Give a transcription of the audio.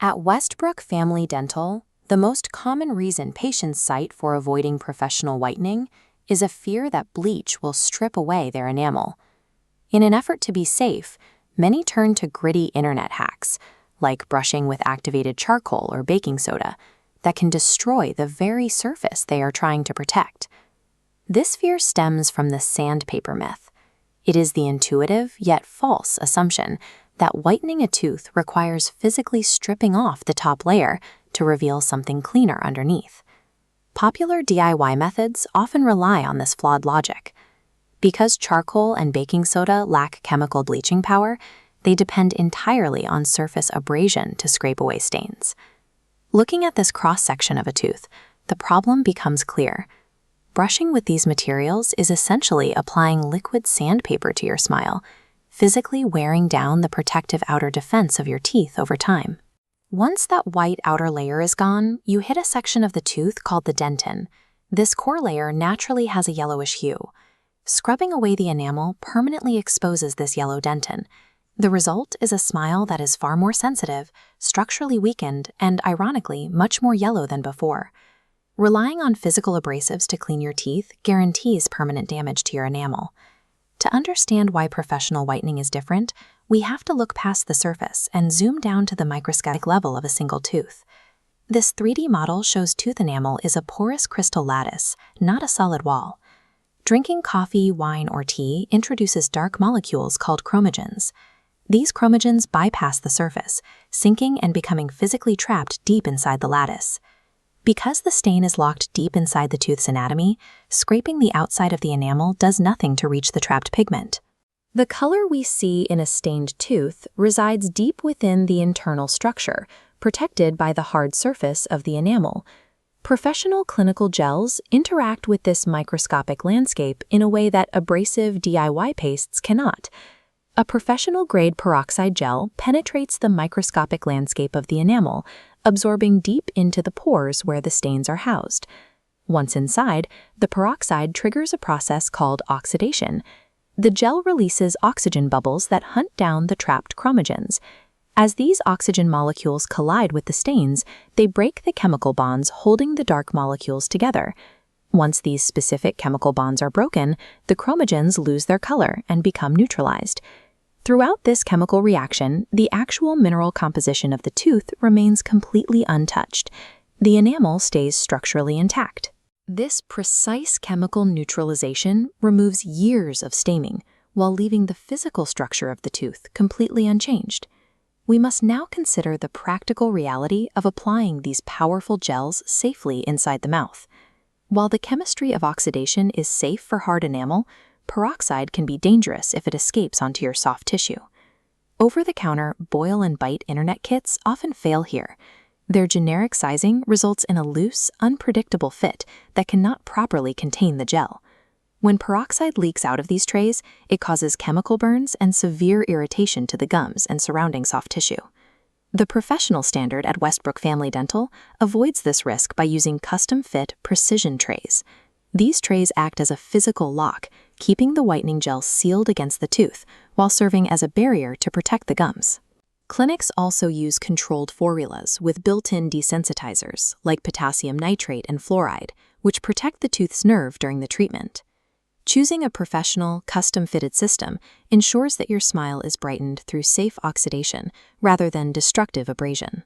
At Westbrook Family Dental, the most common reason patients cite for avoiding professional whitening is a fear that bleach will strip away their enamel. In an effort to be safe, many turn to gritty internet hacks, like brushing with activated charcoal or baking soda, that can destroy the very surface they are trying to protect. This fear stems from the sandpaper myth. It is the intuitive yet false assumption that whitening a tooth requires physically stripping off the top layer to reveal something cleaner underneath. Popular DIY methods often rely on this flawed logic. Because charcoal and baking soda lack chemical bleaching power, they depend entirely on surface abrasion to scrape away stains. Looking at this cross-section of a tooth, the problem becomes clear. Brushing with these materials is essentially applying liquid sandpaper to your smile, physically wearing down the protective outer defense of your teeth over time. Once that white outer layer is gone, you hit a section of the tooth called the dentin. This core layer naturally has a yellowish hue. Scrubbing away the enamel permanently exposes this yellow dentin. The result is a smile that is far more sensitive, structurally weakened, and ironically, much more yellow than before. Relying on physical abrasives to clean your teeth guarantees permanent damage to your enamel. To understand why professional whitening is different, we have to look past the surface and zoom down to the microscopic level of a single tooth. This 3D model shows tooth enamel is a porous crystal lattice, not a solid wall. Drinking coffee, wine, or tea introduces dark molecules called chromogens. These chromogens bypass the surface, sinking and becoming physically trapped deep inside the lattice. Because the stain is locked deep inside the tooth's anatomy, scraping the outside of the enamel does nothing to reach the trapped pigment. The color we see in a stained tooth resides deep within the internal structure, protected by the hard surface of the enamel. Professional clinical gels interact with this microscopic landscape in a way that abrasive DIY pastes cannot. A professional-grade peroxide gel penetrates the microscopic landscape of the enamel, absorbing deep into the pores where the stains are housed. Once inside, the peroxide triggers a process called oxidation. The gel releases oxygen bubbles that hunt down the trapped chromogens. As these oxygen molecules collide with the stains, they break the chemical bonds holding the dark molecules together. Once these specific chemical bonds are broken, the chromogens lose their color and become neutralized. Throughout this chemical reaction, the actual mineral composition of the tooth remains completely untouched. The enamel stays structurally intact. This precise chemical neutralization removes years of staining, while leaving the physical structure of the tooth completely unchanged. We must now consider the practical reality of applying these powerful gels safely inside the mouth. While the chemistry of oxidation is safe for hard enamel, peroxide can be dangerous if it escapes onto your soft tissue. Over-the-counter boil and bite internet kits often fail here. Their generic sizing results in a loose, unpredictable fit that cannot properly contain the gel. When peroxide leaks out of these trays, it causes chemical burns and severe irritation to the gums and surrounding soft tissue. The professional standard at Westbrook Family Dental avoids this risk by using custom-fit precision trays. These trays act as a physical lock, keeping the whitening gel sealed against the tooth while serving as a barrier to protect the gums. Clinics also use controlled formulas with built-in desensitizers like potassium nitrate and fluoride, which protect the tooth's nerve during the treatment. Choosing a professional, custom-fitted system ensures that your smile is brightened through safe oxidation rather than destructive abrasion.